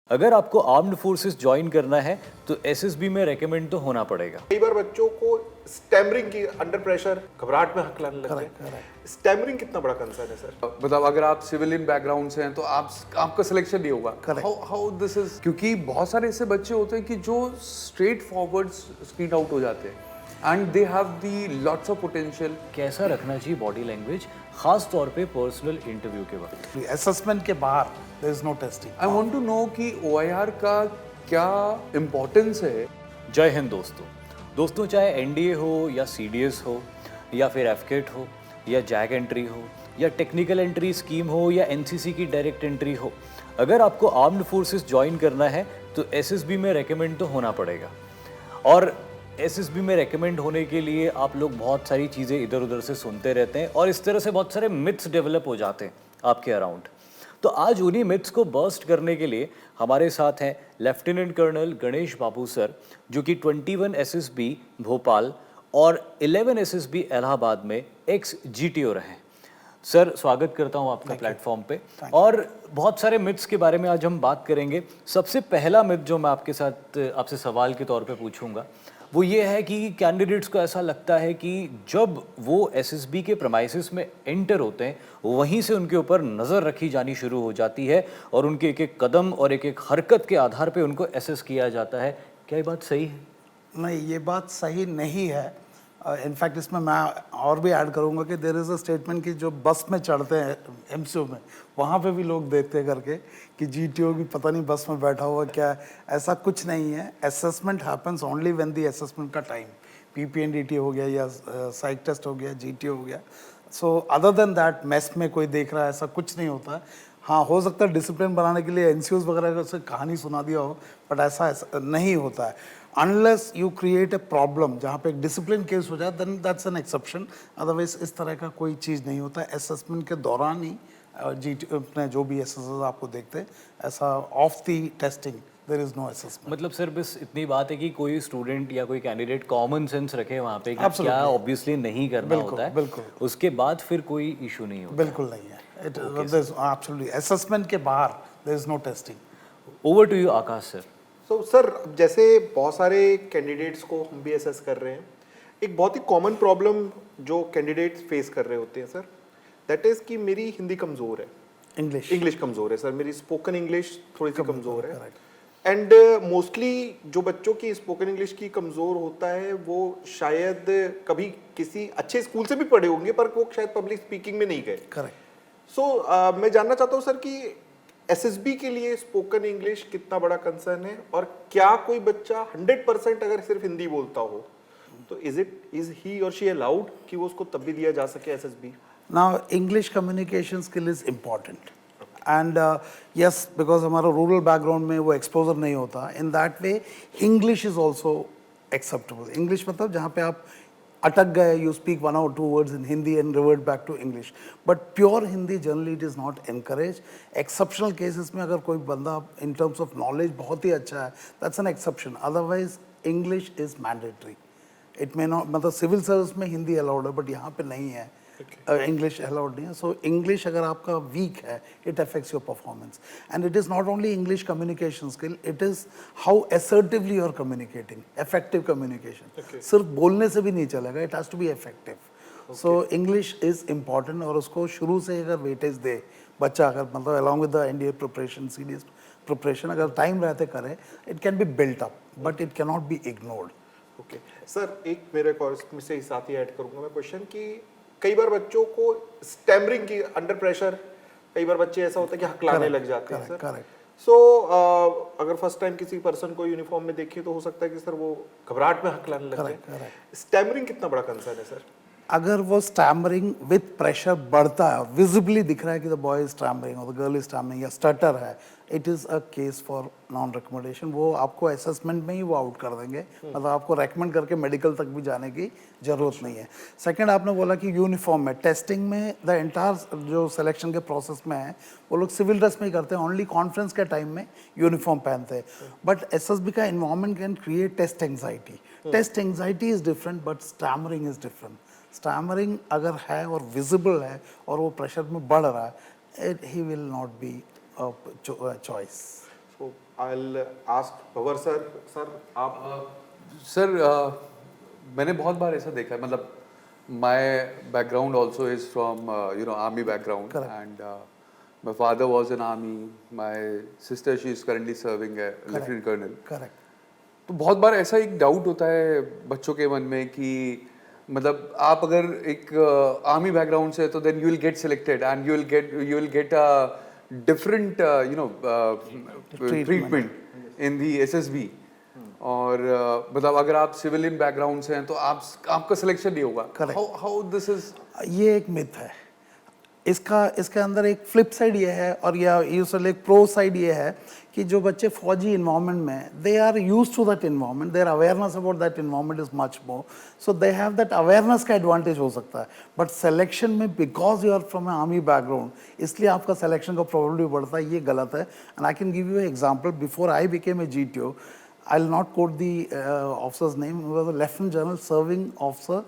अगर आपको armed forces join करना है तो एसएसबी में रेकमेंड तो होना पड़ेगा। कई बार बच्चों को स्टैमरिंग की अंडर प्रेशर घबराहट में हक लाने लगते हैं। स्टैमरिंग कितना बड़ा कंसर्न है सर? मतलब अगर आप सिविलियन बैकग्राउंड से हैं तो आपका सिलेक्शन नहीं होगा। हाउ दिस इज, क्योंकि बहुत सारे ऐसे बच्चे होते हैं कि जो स्ट्रेट फॉरवर्ड स्क्रीन आउट हो जाते हैं and they have the lots of potential. कैसा रखना चाहिए बॉडी लैंग्वेज, खास तौर पे पर्सनल इंटरव्यू के वक्त? असेसमेंट के बाहर there is no testing. I want to know कि ओआईआर का क्या इम्पोर्टेंस है। जय हिंद दोस्तों, चाहे एनडीए हो या सीडीएस हो या फिर एफकेट हो या जैक एंट्री हो या टेक्निकल एंट्री स्कीम हो या एनसीसी की डायरेक्ट एंट्री हो, अगर आपको आर्म्ड फोर्सेस ज्वाइन करना है तो एसएसबी में रेकमेंड तो होना पड़ेगा। और एसएसबी में रेकमेंड होने के लिए आप लोग बहुत सारी चीज़ें इधर उधर से सुनते रहते हैं और इस तरह से बहुत सारे मिथ्स डेवलप हो जाते हैं आपके अराउंड। तो आज उन्हीं मिथ्स को बर्स्ट करने के लिए हमारे साथ हैं लेफ्टिनेंट कर्नल गणेश बाबू सर, जो कि 21 एसएसबी भोपाल और 11 एसएसबी इलाहाबाद में एक्स जीटीओ रहे। सर, स्वागत करता हूं आपका प्लेटफॉर्म पे। और बहुत सारे मिथ्स के बारे में आज हम बात करेंगे। सबसे पहला मिथ जो मैं आपसे सवाल के तौर पे पूछूंगा वो ये है कि कैंडिडेट्स को ऐसा लगता है कि जब वो एसएसबी के प्रेमाइसिस में एंटर होते हैं वहीं से उनके ऊपर नज़र रखी जानी शुरू हो जाती है और उनके एक एक कदम और एक एक हरकत के आधार पे उनको एसेस किया जाता है। क्या ये बात सही है? नहीं, ये बात सही नहीं है। इनफैक्ट इसमें मैं और भी ऐड करूंगा कि देयर इज़ अ स्टेटमेंट कि जो बस में चढ़ते हैं एमसीओ में, वहाँ पे भी लोग देखते करके कि जीटीओ भी पता नहीं बस में बैठा हुआ क्या है। ऐसा कुछ नहीं है। Assessment happens only when the assessment का टाइम, पीपीएनडीटी हो गया या साइक टेस्ट हो गया, जीटीओ हो गया। So other than that mess में कोई देख रहा है ऐसा कुछ नहीं होता है। हाँ, हो सकता है डिसिप्लिन बनाने के लिए एनसीओज वगैरह से कहानी सुना दिया हो, बट ऐसा नहीं होता है। Unless you create a problem जहाँ पे एक डिसिप्लिन केस हो जाए, then that's an exception. Otherwise इस तरह का कोई चीज़ नहीं होता है। असेसमेंट के दौरान ही अपने जो भी एसेसर्स आपको देखते हैं, ऐसा of the testing there is no assessment. मतलब सर बस इतनी बात है कि कोई स्टूडेंट या कोई कैंडिडेट कॉमन सेंस रखे वहाँ पे कि क्या ऑब्वियसली नहीं करना होता है, बिल्कुल। उसके बाद फिर कोई इशू नहीं होता। बिल्कुल नहीं है। इट इज एब्सोल्युटली असेसमेंट के बाहर there is no testing. Over to you Akash sir. तो सर, जैसे बहुत सारे कैंडिडेट्स को हम भी असेस कर रहे हैं, एक बहुत ही कॉमन प्रॉब्लम जो कैंडिडेट्स फेस कर रहे होते हैं सर, दैट इज कि मेरी हिंदी कमज़ोर है, इंग्लिश कमज़ोर है सर, मेरी स्पोकन इंग्लिश थोड़ी सी कमज़ोर है। एंड मोस्टली जो बच्चों की स्पोकन इंग्लिश की कमज़ोर होता है वो शायद कभी किसी अच्छे स्कूल से भी पढ़े होंगे पर वो शायद पब्लिक स्पीकिंग में नहीं गए। करेक्ट। सो मैं जानना चाहता हूँ सर कि एसएसबी के लिए स्पोकन इंग्लिश कितना बड़ा कंसर्न है और क्या कोई बच्चा 100% अगर सिर्फ हिंदी बोलता हो तो इज ही और शी अलाउड कि वो उसको तब भी दिया जा सके SSB? Now English communication skill is important and yes, because हमारा रूरल बैकग्राउंड में वो एक्सपोजर नहीं होता। In that way English is also acceptable. English मतलब जहाँ पे आप अटक गए, you speak 1 or 2 words in Hindi and revert back to English. But pure Hindi generally it is not encouraged. Exceptional cases में अगर कोई बंदा in terms of knowledge बहुत ही अच्छा है, that's an exception. Otherwise English is mandatory. It may not, मतलब civil service में Hindi allowed है बट यहाँ पे नहीं है, इंग्लिश अलाउड नहीं है। सो इंग्लिश अगर आपका वीक है, it affects your performance. And it is not only English communication skill, it is how assertively you are communicating, effective communication. सिर्फ बोलने से भी नहीं चलेगा, it has to be effective. So English is important और उसको शुरू से अगर वेटेज दे बच्चा, अगर मतलब along with the NDA preparation, CDS preparation अगर टाइम रहते करे, it can be built up but it can not be ignored. Okay sir, एक मेरे कोर्स में से साथ ही ऐड करूंगा मैं क्वेश्चन कि कई बार बच्चों को स्टैमरिंग की अंडर प्रेशर, कई बार बच्चे ऐसा होता है कि हकलाने लग जाते हैं सर। सो अगर फर्स्ट टाइम किसी पर्सन को यूनिफॉर्म में देखिए तो हो सकता है कि सर वो घबराहट में हकलाने लग जाए। स्टैमरिंग कितना बड़ा कंसर्न है सर? अगर वो स्टैमरिंग विथ प्रेशर बढ़ता है, विजिबली दिख रहा है कि द बॉय इज स्टैमरिंग और द गर्ल इज स्टैमरिंग या स्टटर है, it is a case for non recommendation. वो आपको असेसमेंट में ही वो आउट कर देंगे, मतलब आपको रेकमेंड करके मेडिकल तक भी जाने की जरूरत नहीं है। सेकंड, आपने बोला कि यूनिफॉर्म में टेस्टिंग में द एंटायर जो सिलेक्शन के प्रोसेस में है वो लोग सिविल ड्रेस में ही करते हैं, ओनली कॉन्फ्रेंस के टाइम में यूनिफॉर्म पहनते हैं। बट एसएसबी का environment can create test anxiety. Test anxiety is different but stammering is different. Stammering अगर है और विजिबल है और वो प्रेशर में बढ़ रहा है, he will not be choice. तो I'll ask Bhavar sir. Sir, आप सर मैंने बहुत बार ऐसा देखा है, मतलब my background also is from you know army background and my father was in army, my sister she is currently serving a lieutenant colonel. Correct. तो बहुत बार ऐसा एक डाउट होता है बच्चों के मन में कि मतलब आप अगर एक आर्मी बैकग्राउंड से, तो then you will get selected and you will get a different you know treatment in the SSB. और मतलब अगर आप सिविलियन बैकग्राउंड से हैं तो आपका सिलेक्शन नहीं होगा। Correct. How this is? ये एक मिथ है। इसके अंदर एक फ्लिप साइड ये है, और या यूजुअली एक प्रो साइड ये है कि जो बच्चे फौजी इन्वायरमेंट में, they are used to that environment, their awareness about that environment is much more, so they have that awareness का एडवांटेज हो सकता है। बट सिलेक्शन में because you are from a army background, इसलिए आपका सिलेक्शन का probability बढ़ता है, ये गलत है। And I can give you example. Before I became a GTO, I'll not quote the officer's name. He was a Lieutenant General serving officer,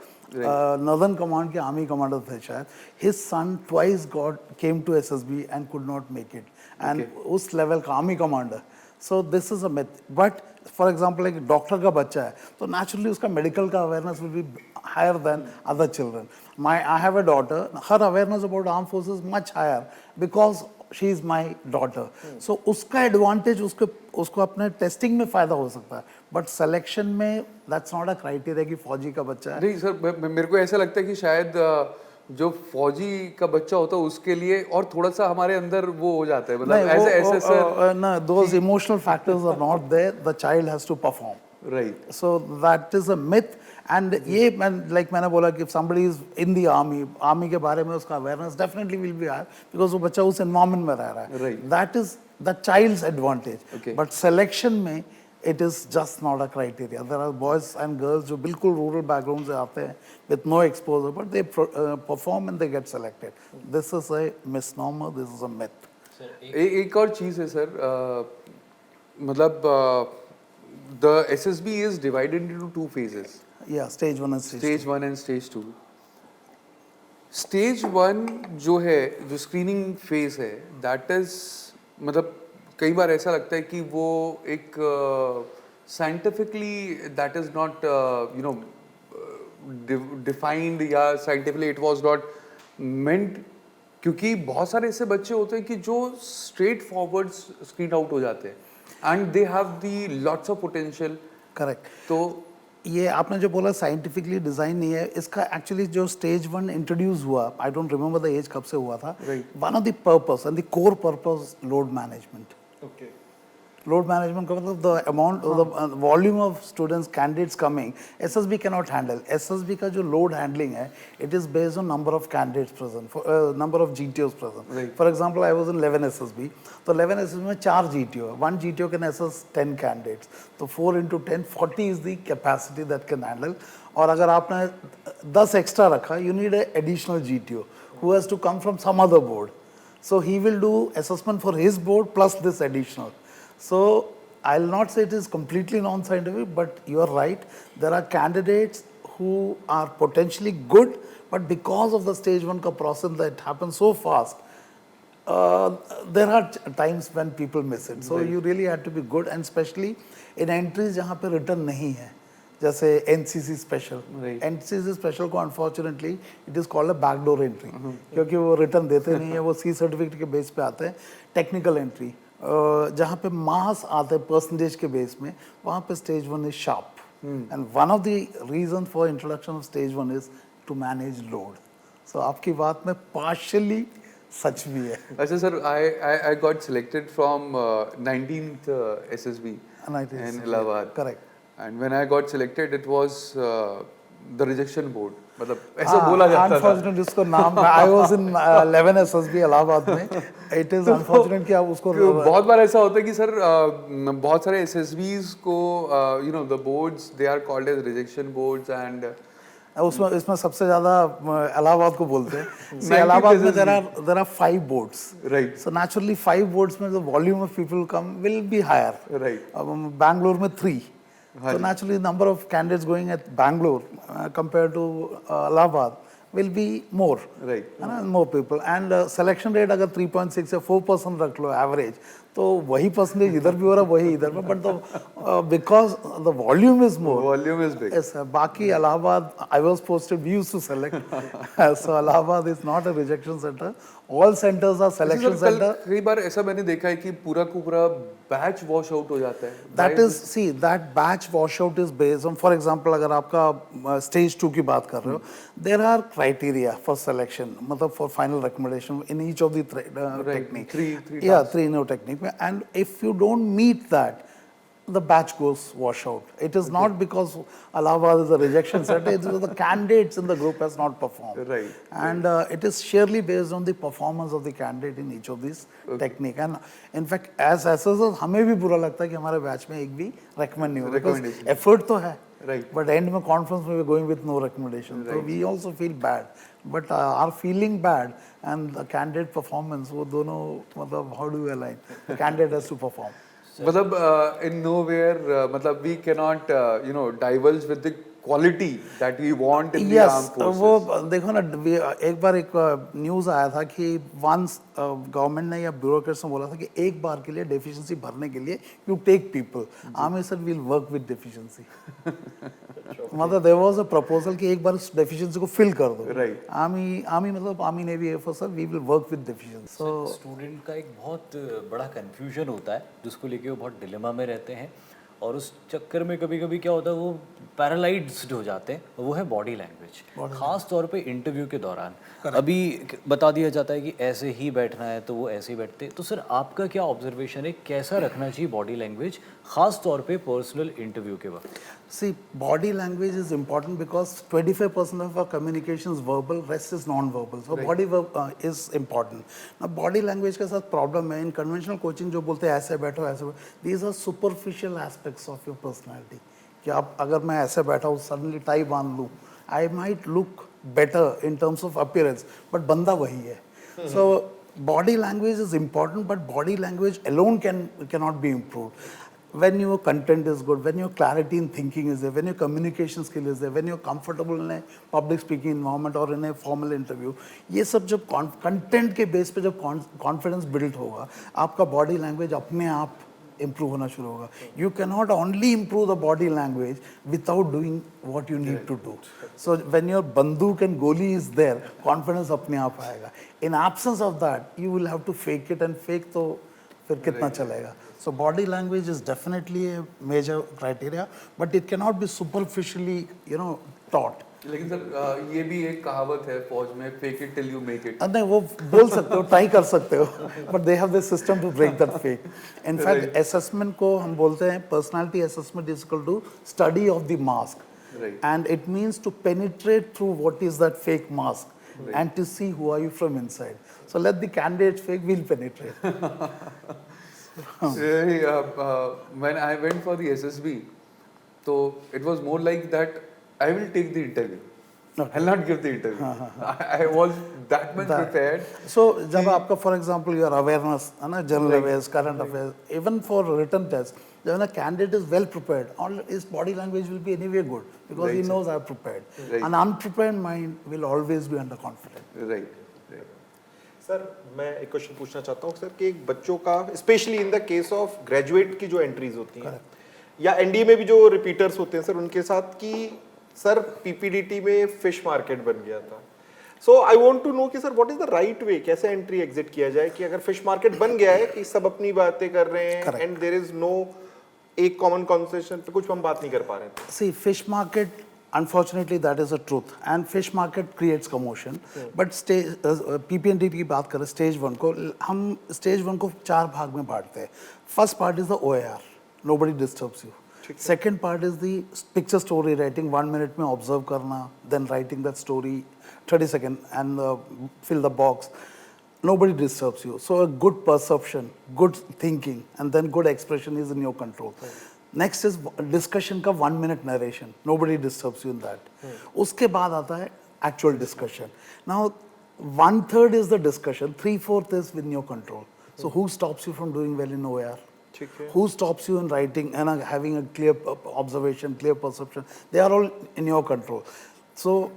Northern Command के Army commander थे शायद. His son twice came to SSB and could not make it. And उस level का Army commander. So this is a myth. But for example, एक doctor का बच्चा है, तो naturally उसका medical का awareness will be higher than other children. I have a daughter. Her awareness about armed forces is much higher because she is my daughter. So उसका advantage उसको अपने टेस्टिंग में फ़ायदा हो सकता है, बट सिलेक्शन में दैट्स नॉट अ क्राइटेरिया कि फौजी का बच्चा है। नहीं सर, मेरे को ऐसा लगता है कि शायद जो फौजी का बच्चा होता है उसके लिए और थोड़ा सा हमारे अंदर वो हो जाता है, मतलब ऐसे सर ना, those emotional factors are not there, the child has to perform, right. So that is a myth. And ये मैंने बोला कि somebody is in the army के बारे में उसका awareness definitely will be higher because वो बच्चा उस environment में रह रहा है। Right. That is the child's advantage. Okay. But selection में it is just not a criteria. There are boys and girls जो बिल्कुल rural background से आते हैं with no exposure, but they perform and they get selected. This is a misnomer. This is a myth. एक और चीज़ है sir, मतलब the SSB is divided into two phases. Yeah, stage 1 and stage 2. Stage 1 and stage 2। Stage 1 जो है, जो screening phase है, that is मतलब कई बार ऐसा लगता है कि वो एक scientifically that is not you know defined, या scientifically it was not meant, क्योंकि बहुत सारे ऐसे बच्चे होते हैं कि जो स्ट्रेट फॉरवर्ड स्क्रीन आउट हो जाते हैं and they have the lots of potential. Correct. तो ये आपने जो बोला साइंटिफिकली डिजाइन नहीं है, इसका एक्चुअली जो स्टेज 1 इंट्रोड्यूस हुआ, I don't remember the age कब से हुआ था, one of the purpose and the core purpose load management. okay. Load management का मतलब the amount, the volume of students candidates coming, SSB can not handle. SSB का जो load handling है, it is based on number of candidates present, number of GTOs present. For example I was in 11 SSB, तो 11 SSB में 4 GTO है, 1 GTO can assess 10 candidates, तो 4 into 10 40 is the capacity that can handle. और अगर आपने 10 extra रखा, you need a additional GTO who has to come from some other board, so he will do assessment for his board plus this additional. So I'll not say it is completely non-scientific, but you are right. There are candidates who are potentially good, but because of the stage 1 ka process that happens so fast, there are times when people miss it. So you really have to be good, and especially in entries जहाँ पे return नहीं है, जैसे NCC special. NCC special को unfortunately it is called a backdoor entry, क्योंकि वो return देते नहीं है, वो C certificate के बेस पे आते हैं। Technical entry जहाँ पे मास आते हैं परसेंटेज के बेस में, वहाँ पे stage 1 is sharp, and one of the reason for introduction of stage 1 is to manage load. So आपकी बात में पार्शियली सच भी है। अच्छा sir, I got selected from 19th SSB in Allahabad. Correct. And when I got selected, it was the rejection board. मतलब ऐसा बोला जाता था। Unfortunately उसको नाम, I was in 11 SSB Allahabad में, it is unfortunate कि आप उसको बहुत बार ऐसा होता है कि सर बहुत सारे SSBs को you know the boards they are called as rejection boards and उसमें इसमें सबसे ज्यादा इलाहाबाद को बोलते हैं। इलाहाबाद में there are 5 boards. Right. So naturally 5 boards में the volume of people come will be higher. Right. Bangalore में 3. So naturally number of candidates going at Bangalore compared to Allahabad will be more. Right. More people, and selection rate अगर 3.6 या 4% रख लो average, तो वही percentage इधर भी हो रहा है, वही इधर में, but because the volume is more, Volume is big. yes, बाकी Allahabad, I was posted, we used to select, so Allahabad is not a rejection center, all centers are वैसे selection सर, कल center. कई बार ऐसा मैंने देखा है कि पूरा का पूरा बैच वॉश आउट हो जाता है. That is, see, that batch washout is based on, for example, अगर आपका stage 2 की बात कर रहे हो, there are criteria for selection, मतलब for final recommendation in each of the technique. three Yeah, three new technique. And if you don't meet that, the batch goes wash out. It is not because Allahabad is a rejection center, it is the candidates in the group has not performed. Right, And it is sheerly based on the performance of the candidate in each of these technique. And in fact, as assessors, हमें भी बुरा लगता है कि हमारे batch में एक भी recommend नहीं हुआ. Because Recommendation. effort तो है. Right. But end में conference में we are going with no recommendation. So we also feel bad. But our feeling bad and the candidate performance, वो दोनों मतलब how do we align? The candidate has to perform. मतलब in nowhere मतलब we cannot you know divulge with the quality that we want in the Yes, armed forces. वो देखो ना, एक बार एक न्यूज़ आया था कि वंस गवर्नमेंट ने या ब्यूरोक्रेट्स ने बोला था कि एक बार के लिए डेफिशिएंसी भरने के लिए you take people. Army sir will work with deficiency. मतलब देयर वाज अ प्रपोजल कि एक बार उस डेफिशिएंसी को फिल कर दो. Right. आर्मी मतलब army navy air force sir we will work with deficiency. So student का एक बहुत बड़ा कंफ्यूजन होता है जिसको लेके वो बहुत डिलेमा में रहते हैं, और उस चक्कर में कभी कभी क्या होता है वो पैरालाइज्ड हो जाते हैं. वो है बॉडी लैंग्वेज, खास तौर पे इंटरव्यू के दौरान. अभी बता दिया जाता है कि ऐसे ही बैठना है तो वो ऐसे ही बैठते हैं. तो सर आपका क्या ऑब्जर्वेशन है, कैसा रखना चाहिए बॉडी लैंग्वेज खास तौर पे पर्सनल इंटरव्यू के वक्त? see, body language is important because 25% of our communication is verbal, rest is non-verbal. So body is important. Now body language के साथ problem है. In conventional coaching जो बोलते हैं ऐसे बैठो ऐसे बैठो, these are superficial aspects of your personality. कि आप अगर मैं ऐसे बैठा हूँ suddenly tie बांध लूँ, I might look better in terms of appearance, but बंदा वही है. So body language is important, but body language alone cannot be improved. When your content is good, when your clarity in thinking is there, when your communication skill is there, when you're comfortable in a public speaking environment or in a formal interview, ये सब जब content के base पे जब confidence build होगा, आपका body language अपने आप improve होना शुरू होगा. You cannot only improve the body language without doing what you need to do. So when your बंदूक and गोली is there, confidence अपने आप आएगा. In absence of that, you will have to fake it, and fake तो फिर कितना चलेगा. So body language is definitely a major criteria, but it cannot be superficially, taught. लेकिन सर ये भी एक कहावत है फौज में, fake it till you make it. नहीं, वो बोल सकते हो, ट्राई कर सकते हो, but they have the system to break that fake. In fact, assessment को हम बोलते हैं personality assessment is equal to study of the mask. Right. And it means to penetrate through what is that fake mask, and to see who are you from inside. So let the candidate fake, we'll penetrate. When I went for the SSB, so it was more like that I will take the interview. I'll not give the interview. I was that much prepared. So जब आपका for example your awareness है ना, general awareness, current affairs, even for written test, जब a candidate is well prepared, all his body language will be anyway good because he knows I am prepared. Right. An unprepared mind will always be underconfident. Right. Sir मैं एक question पूछना चाहता हूँ sir कि एक बच्चों का specially in the case of graduate की जो एंट्रीज होती हैं या एनडीए में भी जो रिपीटर्स होते हैं सर, उनके साथ कि सर पीपीडीटी में फिश मार्केट बन गया था. सो आई वांट टू नो कि sir what is the right way, कैसे एंट्री एग्जिट किया जाए कि अगर फिश मार्केट बन गया है कि सब अपनी बातें कर रहे हैं एंड देयर इज नो एक कॉमन कॉन्वर्सेशन पे कुछ हम बात नहीं कर पा रहे थे. See, fish market, unfortunately, that is a truth. And fish market creates commotion. But stage PPND की बात करें stage 1 को, हम stage 1 को 4 भाग में बांटते हैं. First part is the OAR, nobody disturbs you. Second part is the picture story writing, 1 minute में observe करना, then writing that story 30 seconds and fill the box. Nobody disturbs you. So a good perception, good thinking, and then good expression is in your control. Next is discussion का 1 minute narration. Nobody disturbs you in that. उसके बाद आता है actual discussion. Now 1/3 is the discussion, 3/4 is within your control. So who stops you from doing well in OER? Who stops you in writing and having a clear observation, clear perception? They are all in your control. So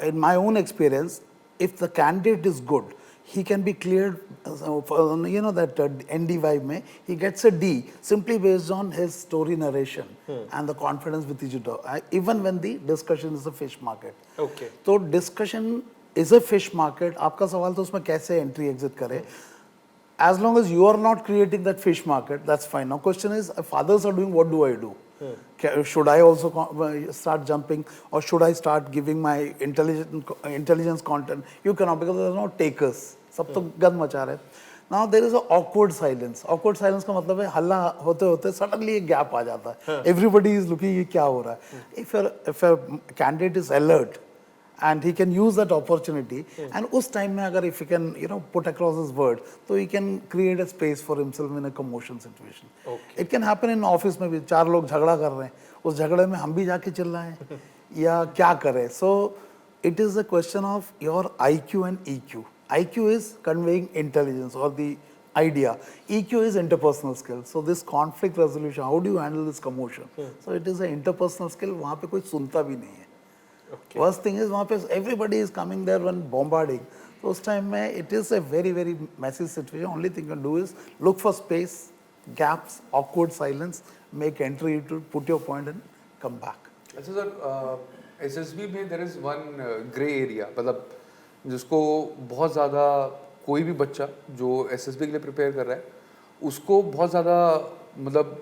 in my own experience, if the candidate is good, he can be cleared, you know, that ND vibe mein, he gets a D simply based on his story narration and the confidence with which you do. Even when the discussion is a fish market. Okay. तो discussion is a fish market. आपका सवाल तो उसमें कैसे entry exit करें? As long as you are not creating that fish market, that's fine. Now, question is, if others are doing, what do I do? Should I also start jumping, or should I start giving my intelligence content? You cannot, because there are no takers. सब तो गंद मचा रहे. Now there is an awkward silence. Awkward silence का मतलब है हल्ला होते होते suddenly एक gap आ जाता है. Everybody is looking ये क्या हो रहा है. If a candidate is alert, and he can use that opportunity, and उस time में अगर if he can, you know, put across his word, तो he can create a space for himself in a commotion situation. Okay. It can happen in office में भी 4 लोग झगड़ा कर रहे हैं, उस झगड़े में हम भी जाके चिल्लाएं या क्या करें. So it is a question of your IQ and EQ. IQ is conveying intelligence or the idea. EQ is interpersonal skill. So this conflict resolution, how do you handle this commotion? So it is an interpersonal skill. वहाँ पे कोई सुनता भी नहीं है. Okay. Worst thing is वहाँ पे everybody is coming there when bombarding. So उस time में it is a very very messy situation. Only thing you can do is look for space, gaps, awkward silence, make entry to put your point and come back. अच्छा sir, SSB में there is one grey area, मतलब जिसको बहुत ज़्यादा कोई भी बच्चा जो SSB के लिए प्रिपेयर कर रहा है उसको बहुत ज़्यादा मतलब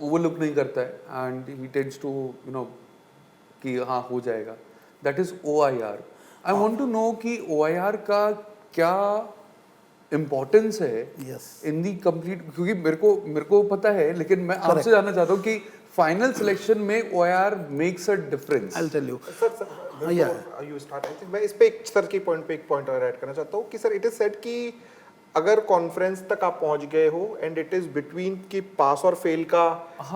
ओवरलुक नहीं करता है and he tends to you know कि हाँ हो जाएगा. That is OIR. I want to know कि OIR का क्या इम्पोर्टेंस है इन दी कंप्लीट, क्योंकि मेरे को पता है लेकिन मैं आपसे जानना चाहता हूँ कि फाइनल सिलेक्शन में OIR makes a difference. I will tell you. Sir you start. I think मैं इस पे एक सर की पॉइंट पे एक पॉइंट और ऐड करना चाहता हूँ कि सर इट इज सेड कि अगर कॉन्फ्रेंस तक आप पहुंच गए हो एंड इट इज बिटवीन कि पास और फेल का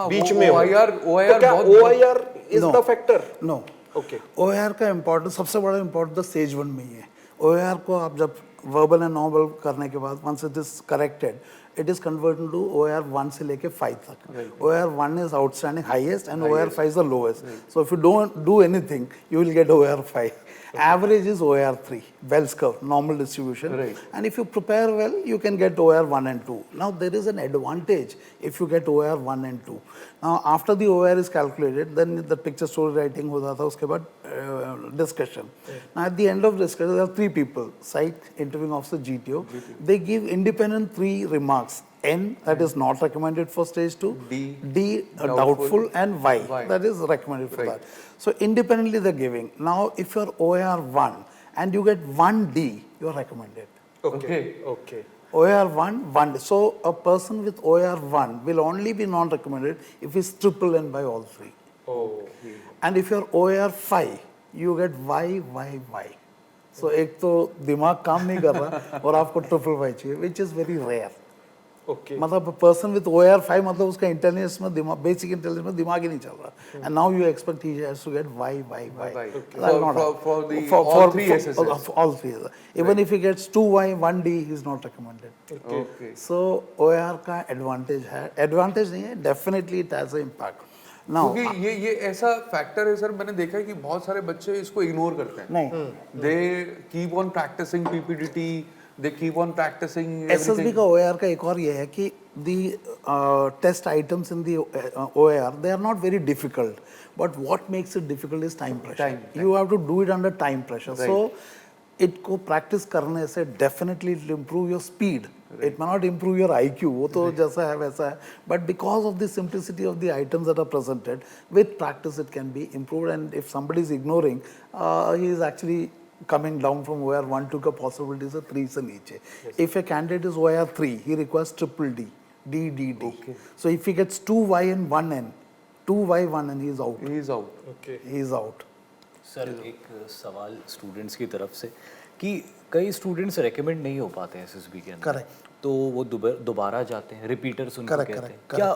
बीच में OIR तो क्या OIR is the factor? No. Okay. OIR का इम्पोर्टेंस सबसे बड़ा इम्पोर्टेंस तो स्टेज 1 में ही है. OIR को आप जब वर्बल एंड नॉन वर्बल करने के बाद once it is corrected, it is converted to OIR 1 से लेके 5 तक. OIR 1 is outstanding highest and OIR 5 is the lowest. So if you don't do anything you will get OIR 5. Average is OIR 3, Bell's curve, normal distribution. Right. And if you prepare well, you can get OIR 1 and 2. Now there is an advantage if you get OIR 1 and 2. Now after the OIR is calculated, then the picture story writing होता था, उसके बाद discussion. Now at the end of discussion, there are 3 people: site, interviewing officer, GTO. They give independent 3 remarks. N, that is not recommended for stage 2. D, doubtful, and Y, that is recommended for that. So independently they're giving. Now if you're OIR 1 and you get 1D, you're recommended. Okay. OIR 1, 1D. So a person with OIR 1 will only be non-recommended if he's triple N by all 3. And if you're OIR 5, you get Y. So एक तो दिमाग काम नहीं कर रहा और आपको triple Y चाहिए, which is very rare. Okay. मतलब पर्सन विद OIR 5 मतलब उसका इंटेलिजेंस में दिमाग, बेसिक इंटेलिजेंस में दिमाग ही नहीं चल रहा. And now you expect he has to get Y. For three SSS. For all 3. Even if he gets 2Y 1D, he is not recommended. Okay. So OIR का एडवांटेज है, advantage नहीं है, definitely it has a impact. Now क्योंकि ये ऐसा factor है sir, मैंने देखा है कि बहुत सारे बच्चे इसको इग्नोर करते हैं. नहीं, they keep on practicing PPDT, they keep on practicing SSB everything. का OIR का एक और ये है कि the test items in the OIR, they are not very difficult, but what makes it difficult is time pressure. Time. You have to do it under time pressure. Right. So it को practice करने से definitely it will improve your speed. Right. It may not improve your IQ, वो तो जैसा है वैसा है, but because of the simplicity of the items that are presented, with practice it can be improved. And if somebody is ignoring, he is actually coming down from OIR 1 to the possibilities of 3 से नीचे. If a candidate is OIR 3, he requires triple D. Okay. So if he gets 2Y and 1N, 2Y 1N, he is out. He is out. Okay. He is out. Sir एक सवाल students की तरफ से कि कई students recommend नहीं हो पाते हैं SSB के अंदर. Correct. तो वो दोबारा जाते हैं, रिपीटर्स उनको Correct, कहते हैं. correct, क्या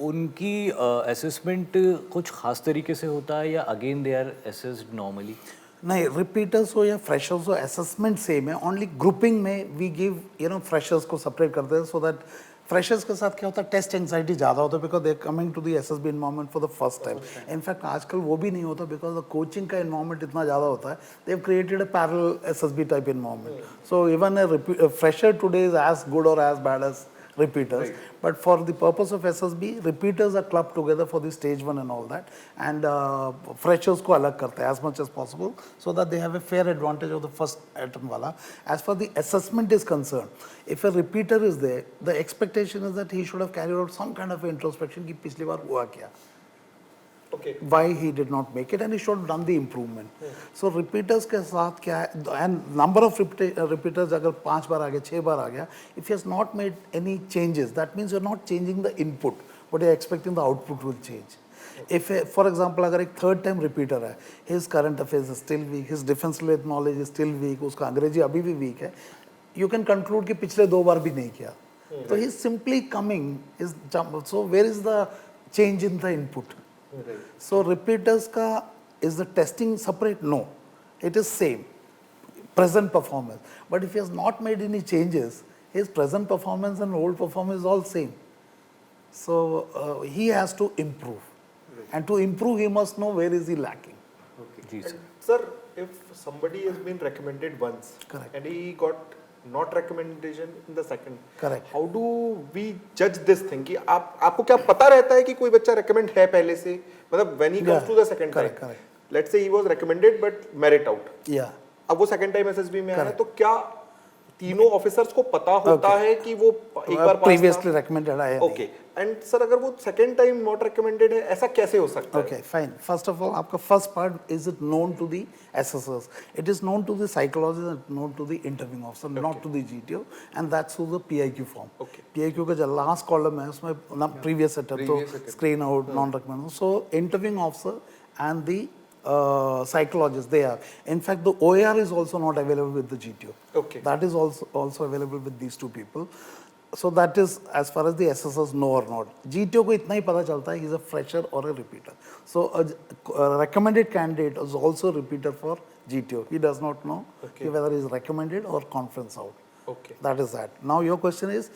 उनकी असेसमेंट कुछ खास तरीके से होता है या again they are assessed normally? नहीं, रिपीटर्स हो या फ्रेशर्स हो, असेसमेंट सेम है. ओनली ग्रुपिंग में वी गिव फ्रेशर्स को सेपरेट करते हैं सो दैट फ्रेशर्स के साथ क्या होता है, टेस्ट एंजाइटी ज़्यादा होता है because they coming to the SSB environment for the first time. In fact आजकल वो भी नहीं होता बिकॉज द कोचिंग का इन्वायरमेंट इतना ज़्यादा होता है. They have created a parallel SSB type environment. So even a fresher today is as good or as bad as repeaters, but for the purpose of SSB, repeaters are clubbed together for the stage 1 and all that, and freshers को अलग करते हैं as much as possible so that they have a fair advantage of the first attempt वाला. As far the assessment is concerned, if a repeater is there, the expectation is that he should have carried out some kind of introspection कि पिछली बार हुआ क्या. Okay. Why he did not make it, and he should have done the improvement. So repeaters के साथ क्या है, and number of repeaters अगर 5 बार आ गया 6 बार आ गया, if he has not made any changes, that means you're not changing the input, but you're expecting the output will change. If for example अगर एक third time repeater है, his current affairs is still weak, his defense related knowledge is still weak, उसका अंग्रेजी अभी भी weak है, you can conclude कि पिछले 2 बार भी नहीं किया. So he's simply coming, so where is the change in the input? So repeaters का is the testing separate? No, it is same present performance. But if he has not made any changes, his present performance and old performance is all same. So he has to improve, and to improve he must know where is he lacking. जी sir. Sir, if somebody has been recommended once, Correct. and he got not recommendation in the second, Correct. how do we judge this thing कि आपको क्या पता रहता है कि कोई बच्चा recommend है पहले से, मतलब when he comes Yeah. to the second Correct, time, correct. let's say he was recommended but merit out, Yeah. अब वो second time SSB में आया Correct. तो क्या तीनों ऑफिसर्स को पता होता Okay. है कि वो एक बार previously recommended है या नहीं? ओके. एंड सर अगर वो सेकंड टाइम नॉट रिकमेंडेड है, ऐसा कैसे हो सकता है? Okay, fine. First of all, आपका first part, is it known to the assessors? It is known to the psychologists and known to the interviewing officer, not to the GTO, and that's through the PIQ form. Okay. PIQ का जो last column है उसमें ना previous attempt तो screen out, non-recommended. So interviewing officer and the psychologists they have. In fact, the OAR is also not available with the GTO. Okay. That is also available with these two people. So that is as far as the assessors know or not. GTO को इतना ही पता चलता है he is a fresher or a repeater. So a recommended candidate is also a repeater for GTO. He does not know whether he is recommended or conference out. Okay. That is that. Now your question is,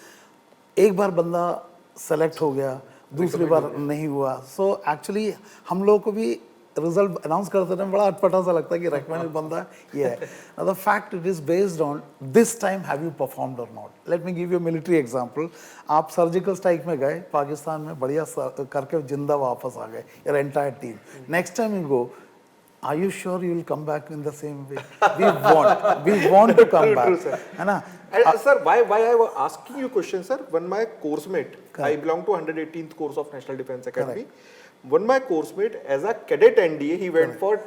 एक बार बंदा select हो गया, दूसरी बार नहीं हुआ. So actually हम लोगों को भी रिजल्ट अनाउंस करते टाइम बड़ा अटपटा सा लगता है कि रेकमेंडेड बंदा ये है. The fact it is based on this time have you performed or not. Let me give you military example. आप सर्जिकल स्ट्राइक में गए पाकिस्तान में, बढ़िया करके जिंदा वापस आ गए, your entire team. Next time you go, are you sure you will come back in the same way? We want to come back, है ना? Sir, why I was asking you question, sir? When my course mate, I belong to 118th course of National Defence Academy. When my course mate, as a cadet NDA, he went for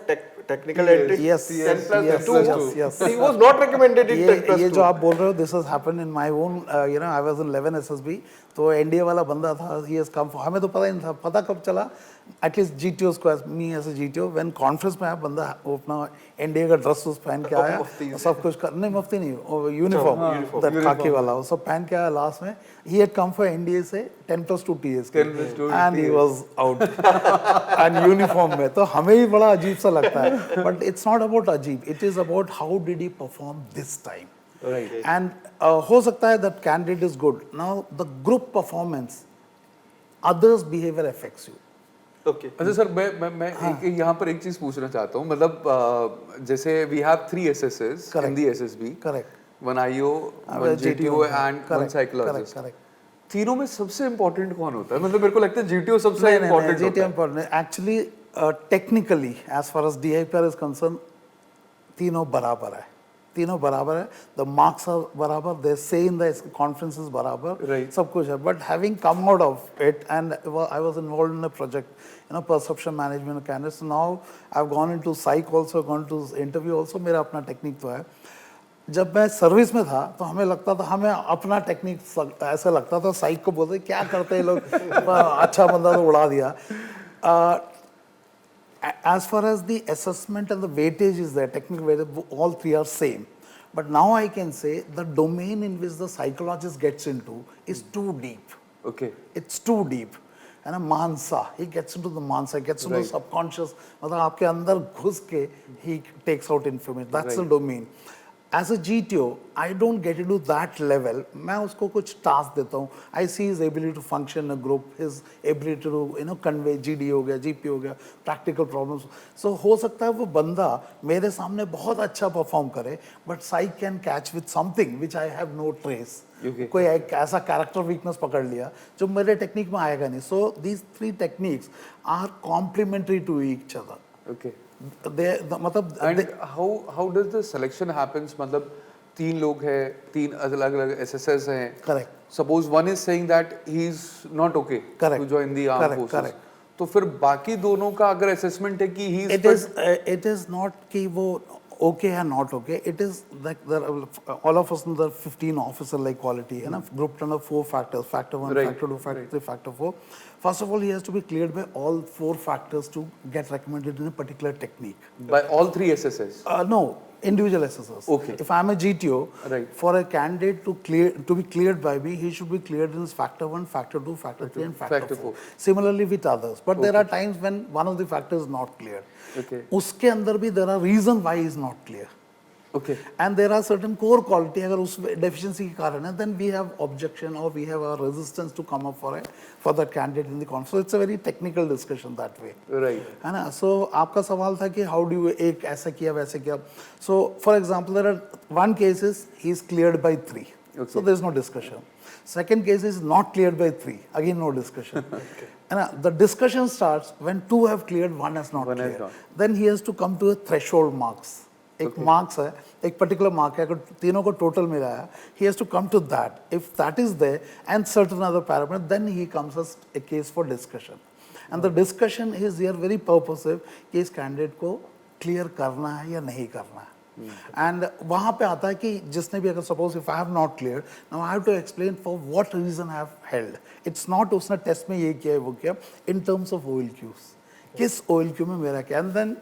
technical entry. Yes, 10 plus yes, 2. yes. He was not recommended in 10 plus 2. ये जो आप बोल रहे हो, this has happened in my own, I was in 11 SSB, तो NDA वाला बंदा था, he has come for, हमें तो पता ही नहीं था. पता कब चला? एटलीस्ट GTOs को, me as a GTO, when conference में आया बंदा, वो अपना एनडीए का ड्रेस पहन के आया, सब कुछ कर, नहीं मुफ्ती नहीं, यूनिफॉर्म दैट खाकी वाला, वो सब पहन के आया. लास्ट में he had come for NDA से 10 plus 2 TS and he was out and uniform में. तो हमें ही बड़ा अजीब सा लगता है. But it's not about अजीब, it is about how did he perform this time. Right. And हो सकता है that candidate is good. Now the group performance, others behavior affects you. Okay. अच्छा सर, मैं यहाँ पर एक चीज पूछना चाहता हूँ. मतलब जैसे we have 3 SSs in the SSB. Correct. One IO, one GTO and one psychologist. Correct. तीनों में सबसे इम्पोर्टेंट कौन होता है? मतलब मेरे को लगता है GTO सबसे इम्पोर्टेंट होता GTO है. important. Actually, technically, as far as DIPR is concerned, तीनों बराबर है. तीनों बराबर है. The marks are बराबर. They say in the conferences बराबर. Right. सब कुछ है. But having come out of it, and I was involved in a project, perception management candidates. So now I've gone into psych also, gone to interview also. मेरा अपना technique तो है. जब मैं सर्विस में था तो हमें लगता था, हमें अपना टेक्निक ऐसा लगता था, साइक को बोलते क्या करते हैं लोग, अच्छा बंदा तो उड़ा दिया. As far as the assessment and the weightage is there, technical weightage, all 3 are same. But now I can say the domain in which the psychologist gets into is too deep. Okay. It's too deep. And a mansa, he gets into the mansa, gets into the subconscious. मतलब आपके अंदर घुस के he takes out information. That's the domain. As a GTO, I don't get into that level. मैं उसको कुछ task देता हूँ. I see his ability to function in a group, his ability to convey GD हो गया, GP हो गया, practical problems. So हो सकता है वो बंदा मेरे सामने बहुत अच्छा परफॉर्म करे, but psych can catch with something which I have no trace. कोई एक ऐसा कैरेक्टर वीकनेस पकड़ लिया जो मेरे टेक्निक में आएगा नहीं. So these 3 techniques are complementary to each other. Okay. मतलब And how does the selection happens? मतलब 3 लोग हैं, 3 अलग-अलग SSS हैं. Correct. Suppose one is saying that he is not okay Correct. to join the armed Correct, forces. correct. तो फिर बाकी दोनों का अगर assessment है कि he is it is not कि वो okay है not okay. It is like there are, all of us know there are 15 officer like quality है ना, grouped under 4 factors, factor 1, Right. factor 2, factor 3, factor 4. First of all, he has to be cleared by all 4 factors to get recommended in a particular technique. by all 3 SSS. No, individual SSS. Okay. If I'm a GTO, Right. for a candidate to be cleared by me, he should be cleared in his factor 1, factor 2, factor 3, and factor Factor 4. four. Similarly with others. But there are times when one of the factors is not cleared. Okay. उसके अंदर भी there are reasons why he is not clear. Okay. And there are certain core quality अगर उस deficiency के कारण है, then we have objection or we have a resistance to come up for that candidate in the conference. So it's a very technical discussion that way. Right. है ना. So आपका सवाल था कि how do you एक ऐसा किया वैसे किया. So for example, there are one case is he is cleared by 3. Okay. So there is no discussion. Second case is not cleared by 3. Again no discussion. And the discussion starts when 2 have cleared, 1 has not One has cleared. not. Then he has to come to a threshold marks. एक marks है, एक particular mark है, अगर तीनों को total मिला है, he has to come to that. If that is there and certain other parameters, then he comes as a case for discussion. And the discussion is here very purposive कि इस candidate को clear करना है या नहीं करना है. And वहाँ पे आता है कि जिसने भी अगर suppose if I have not clear, now I have to explain for what reason I have held. It's not उसने टेस्ट में ये किया है वो किया, इन टर्म्स ऑफ OLQs, किस OLQ में मेरा क्या. And then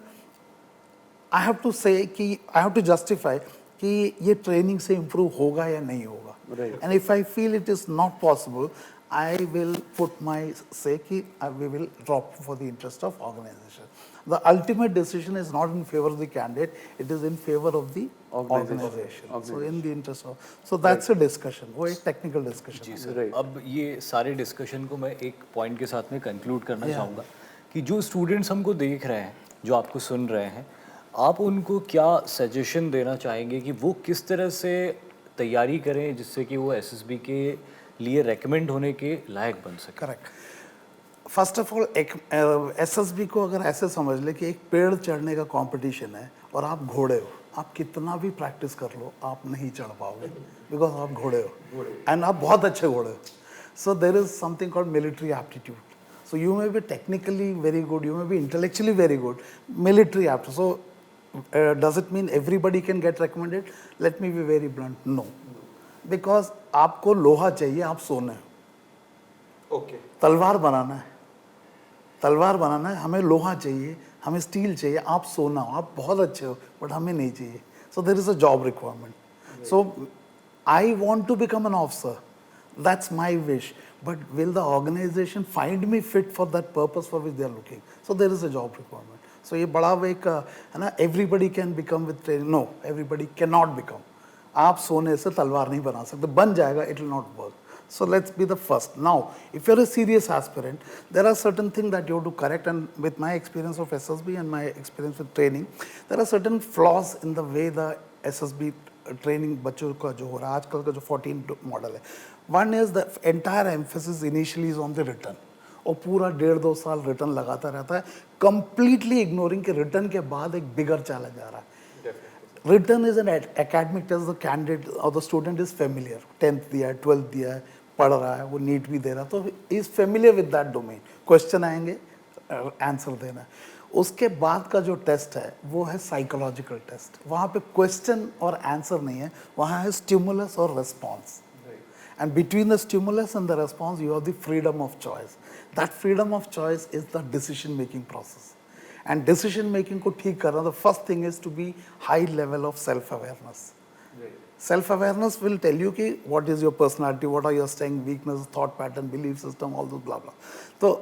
I have to say कि I have to justify कि ये ट्रेनिंग से इम्प्रूव होगा या नहीं होगा. Right. And if I feel it is not possible, I will put my say कि we will drop for the interest of organization. The ultimate decision is not in favor of the candidate; it is in favor of the organization. So in the interest of, so that's a discussion. वो एक technical discussion. जी sir. Right. अब ये सारे discussion को मैं एक point के साथ में कंक्लूड करना Yeah. चाहूँगा कि जो स्टूडेंट्स हमको देख रहे हैं, जो आपको सुन रहे हैं, आप उनको क्या सजेशन देना चाहेंगे कि वो किस तरह से तैयारी करें जिससे कि वो SSB के लिए रेकमेंड होने के लायक बन सके. करेक्ट. फर्स्ट ऑफ ऑल एक SSB को अगर ऐसे समझ ले कि एक पेड़ चढ़ने का कंपटीशन है और आप घोड़े हो, आप कितना भी प्रैक्टिस कर लो आप नहीं चढ़ पाओगे बिकॉज आप घोड़े हो एंड आप बहुत अच्छे घोड़े हो. So there is something called military aptitude. So you may be technically very good, you may be intellectually very good, military aptitude. So does it mean everybody can get recommended? Let me be very blunt, no. Because आपको लोहा चाहिए, आप सोने हो. Okay. तलवार बनाना है, तलवार बनाना है, हमें लोहा चाहिए, हमें स्टील चाहिए, आप सोना हो, आप बहुत अच्छे हो, बट हमें नहीं चाहिए. So there is a job requirement. So I want to become an officer. That's my wish. But will the organization find me fit for that purpose for which they are looking? So there is a job requirement. So ये बड़ा एक है ना, everybody can become with training. No, everybody cannot become. आप सोने से तलवार नहीं बना सकते, बन जाएगा, it will not work. So let's be the first. Now, if you're a serious aspirant, there are certain things that you have to correct. And with my experience of SSB and my experience with training, there are certain flaws in the way the SSB training बच्चों का जो हो रहा है आजकल का जो 14 model है. One is the entire emphasis initially is on the written. और पूरा 1.5-2 साल रिटर्न लगाता रहता है, completely ignoring कि रिटर्न के बाद एक बिगर चैलेंज आ रहा है. Written is an academic test, the candidate or the student is familiar. 10th दिया है, 12th दिया है, पढ़ रहा है, वो नीट भी दे रहा है, तो is familiar with that domain. Question आएंगे, आंसर देना है. उसके बाद का जो टेस्ट है वो है साइकोलॉजिकल टेस्ट. वहाँ पे क्वेश्चन और आंसर नहीं है, वहाँ है स्टिमुलस और response. And between the stimulus and the response, you have the freedom of choice. That freedom of choice is the decision-making process. And decision-making को ठीक करना, the first thing is to be high level of self-awareness. Self-awareness will tell you कि what is your personality, what are your strengths, weaknesses, thought pattern, belief system, all those blah blah. So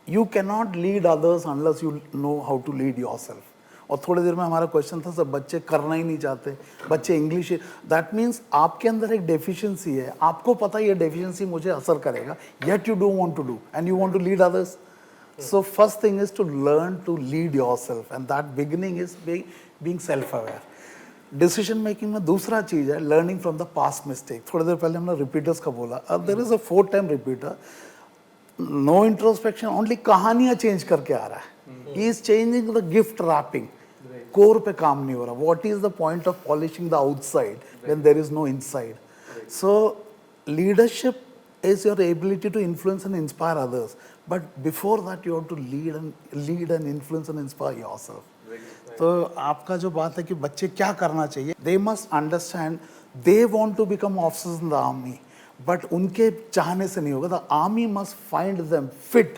you cannot lead others unless you know how to lead yourself. और थोड़ी देर में हमारा question था sir बच्चे करना ही नहीं चाहते, बच्चे इंग्लिश, दैट मीन्स आपके अंदर एक डेफिशिएंसी है, आपको पता है ये डेफिशिएंसी मुझे असर करेगा, yet you don't want to do and you want to lead others. So first thing is to learn to lead yourself and that beginning is being self-aware. Decision making में दूसरा चीज है learning from the past mistake. थोड़ी देर पहले हमने repeaters का बोला. There is a 4-time repeater. No introspection, only कहानियाँ change करके आ रहा है. He is changing the gift wrapping. Core पे काम नहीं हो रहा. What is the point of polishing the outside when there is no inside? So leadership is your ability to influence and inspire others. But before that, you have to lead and influence and inspire yourself. तो आपका जो बात है कि बच्चे क्या करना चाहिए, they must understand they want to become officers in the army, but उनके चाहने से नहीं होगा. The army must find them fit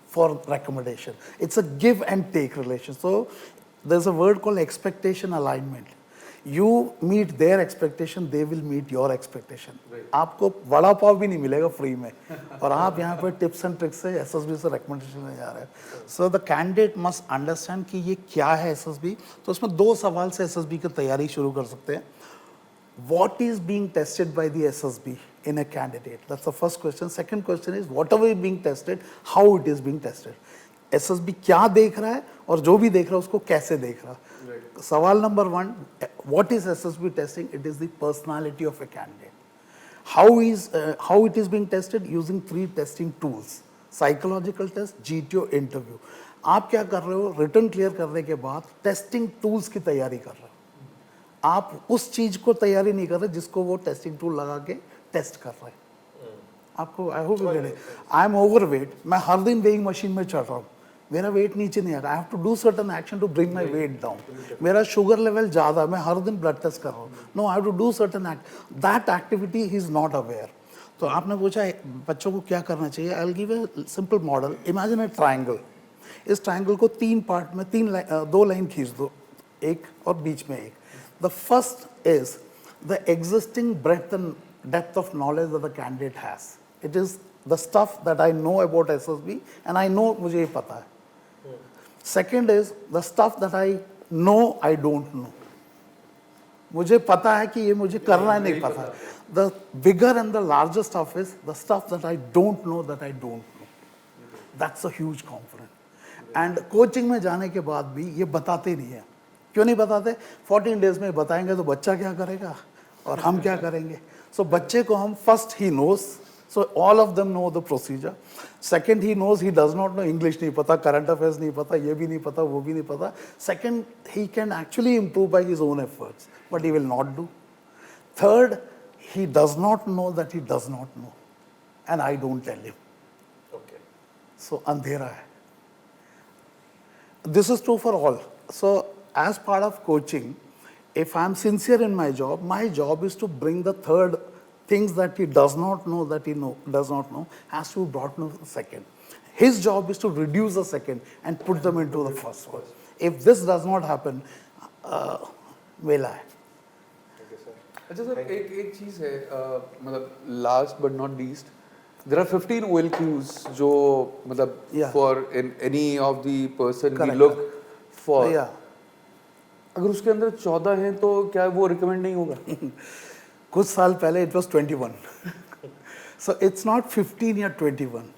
for recommendation. It's a give and take relation. So there's a word called expectation alignment. You meet their expectation, they will meet your expectation. आपको वड़ा पाव भी नहीं मिलेगा free में और आप यहाँ पे tips and tricks से एसएसबी से रिकमेंडेशन ले जा रहे हैं. So the candidate must understand कि ये क्या है एसएसबी. तो उसमें 2 सवाल से एसएसबी की तैयारी शुरू कर सकते हैं. What is being tested by the SSB in a candidate? That's the first question. Second question is whatever is being tested, how it is being tested. SSB क्या देख रहा है और जो भी देख रहा है उसको कैसे देख रहा है. सवाल number 1, what is SSB testing? It is the personality of a candidate. How it is being tested? Using 3 testing tools: psychological test, GTO, interview. आप क्या कर रहे हो? रिटर्न क्लियर करने के बाद टेस्टिंग टूल्स की तैयारी कर रहे हो. आप उस चीज को तैयारी नहीं कर रहे जिसको वो टेस्टिंग टूल लगा के टेस्ट कर रहे हैं. आपको I hope you get it. I am overweight, मैं हर दिन वेइंग मशीन में चढ़ रहा हूँ, मेरा वेट नीचे नहीं आ रहा. I have to do certain action to bring my weight down. मेरा शुगर लेवल ज़्यादा, मैं हर दिन ब्लड टेस्ट कर रहा हूँ. No, I have to do certain act. That activity he is not aware. तो आपने पूछा बच्चों को क्या करना चाहिए. I will give a simple model. Imagine a triangle. इस ट्राइंगल को 3 पार्ट में 2 लाइन खींच दो, एक और बीच में एक. The first is the existing breadth and depth of knowledge that the candidate has. It is the stuff that I know about SSB and I know मुझे ये पता है. Second is the stuff that I know I don't know. मुझे पता है कि ये मुझे करना है, नहीं पता. The bigger and the larger stuff is the stuff that I don't know that I don't know. That's a huge component. And coaching में जाने के बाद भी ये बताते नहीं है. क्यों नहीं बताते? 14 डेज में बताएंगे तो बच्चा क्या करेगा और हम क्या करेंगे. सो बच्चे को हम first he knows, so all of them know the procedure. Second he knows he does not know English, नहीं पता, करंट अफेयर्स नहीं पता, ये भी नहीं पता, वो भी नहीं पता. Second, he can actually improve by his own efforts but he will not do. Third, he does not know that he does not know and I don't tell him. So अंधेरा है. This is true for all. So as part of coaching, if I'm sincere in my job is to bring the third things that he does not know, does not know, has to be brought to the second. His job is to reduce the second and put them into the first one. If this does not happen, मेला है. अच्छा sir, एक चीज़ है, मतलब last but not least, there are 15 OLQs जो मतलब for any of the person we look for. अगर उसके अंदर 14 हैं तो क्या वो रिकमेंड नहीं होगा? कुछ साल पहले it was 21. So it's not 15 या 21.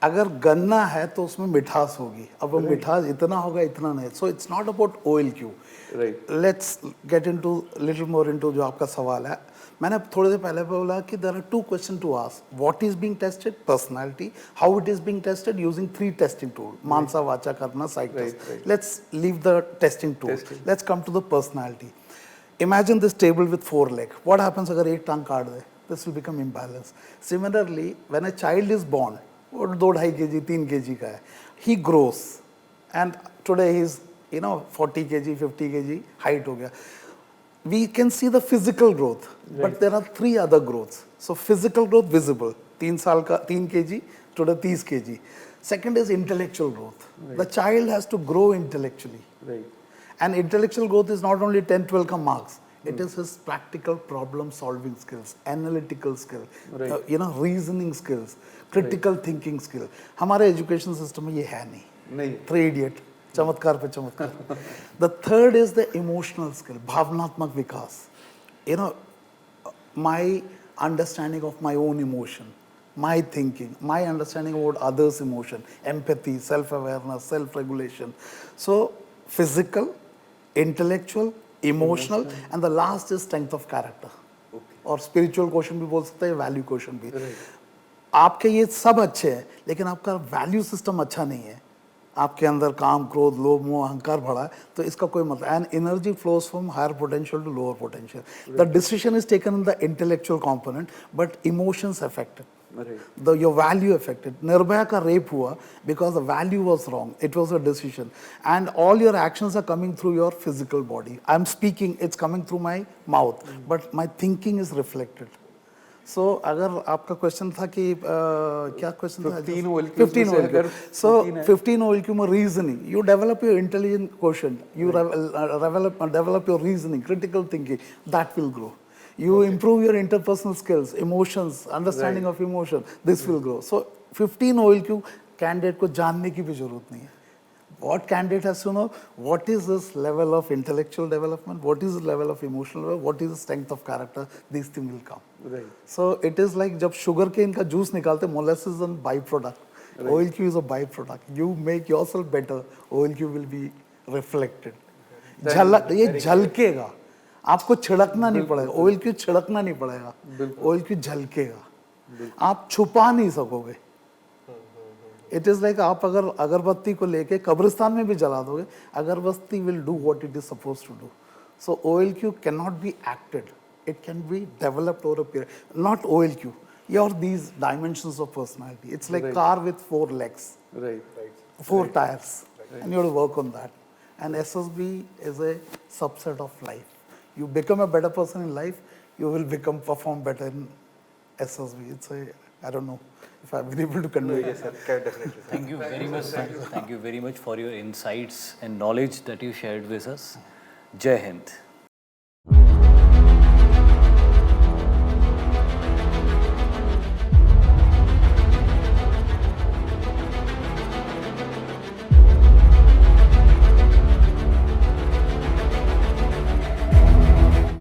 अगर गन्ना है तो उसमें मिठास होगी. अब वो मिठास इतना होगा, इतना नहीं. So it's not about OLQ. Right. Let's get into little more into जो आपका सवाल है. मैंने थोड़े देर पहले बोला कि there are 2 question to ask. What is being tested? Personality. How it is being tested? Using 3 testing tool. मानसा, वाचा, कर्मणा, psych test. Let's leave the testing tool. Let's come to the personality. Imagine this table with 4 leg. What happens अगर एक टांग काट दे? This will become imbalance. Similarly when a child is born, वो 2-2.5 kg 3 kg का है, ही gross and today he is 40 kg 50 kg height हो गया. We can see the physical growth, but there are 3 other growths. So physical growth visible, 3 साल का 3 kg, today 30 kg. Second is intellectual growth. The child has to grow intellectually. And intellectual growth is not only 10-12 ka marks. It is his practical problem solving skills, analytical skill, reasoning skills, critical thinking skill. हमारे education system में ये है नहीं. 3 idiot. चमत्कार पे चमत्कार. The third is the emotional skill, भावनात्मक विकास. You know, my understanding of my own emotion, my thinking, my understanding about others' emotion, empathy, self-awareness, self-regulation. So physical, intellectual, emotional, and the last is strength of character. और spiritual question भी बोल सकते हैं, value question भी. आपके ये सब अच्छे हैं, लेकिन आपका वैल्यू सिस्टम अच्छा नहीं है, आपके अंदर काम, क्रोध, लोभ, मोह, अहंकार भरा है, तो इसका कोई मतलब. And energy flows from higher potential to lower potential. The decision is taken in the intellectual component, but emotions affected. Your value affected. Nirbhaya ka rape hua because the value was wrong. It was a decision. And all your actions are coming through your physical body. I'm speaking, it's coming through my mouth. But my thinking is reflected. So, अगर आपका question था कि क्या question था? 15 OLQs 15 में से अगर OLQ. So, 15 OLQ में reasoning. You develop your intelligent quotient. You develop your reasoning, critical thinking. That will grow. You improve your interpersonal skills, emotions, understanding of emotion. This will grow. So 15 OLQ candidate को जानने की भी जरूरत नहीं है. What candidate has to know? What is this level of intellectual development? What is the level of emotional development? What is the strength of character? These things will come. Right. So it is like जब sugar cane का juice निकालते, molasses is a byproduct. Right. OLQ is a byproduct. You make yourself better. OLQ will be reflected. झलक, ये झलकेगा. आपको छिड़कना नहीं पड़ेगा, oil क्यों छिड़कना नहीं पड़ेगा, ऑयल क्यों झलकेगा, आप छुपा नहीं सकोगे. इट इज लाइक आप अगर अगरबत्ती को लेके कब्रिस्तान में भी जला दोगे, agarbatti will do what it is suppose to do. So oil Q can not be acted, it can be developed over a period. Not oil Q, your these dimensions of personality. It's like car with 4 legs, Right. 4 tires, and you have to work on that. And SSB is a subset of life. You become a better person in life, you will perform better in SSB. It's I don't know if I've been able to convey. Yes, sir. Definitely. Thank you very much, sir. Thank you very much for your insights and knowledge that you shared with us. Jai Hind.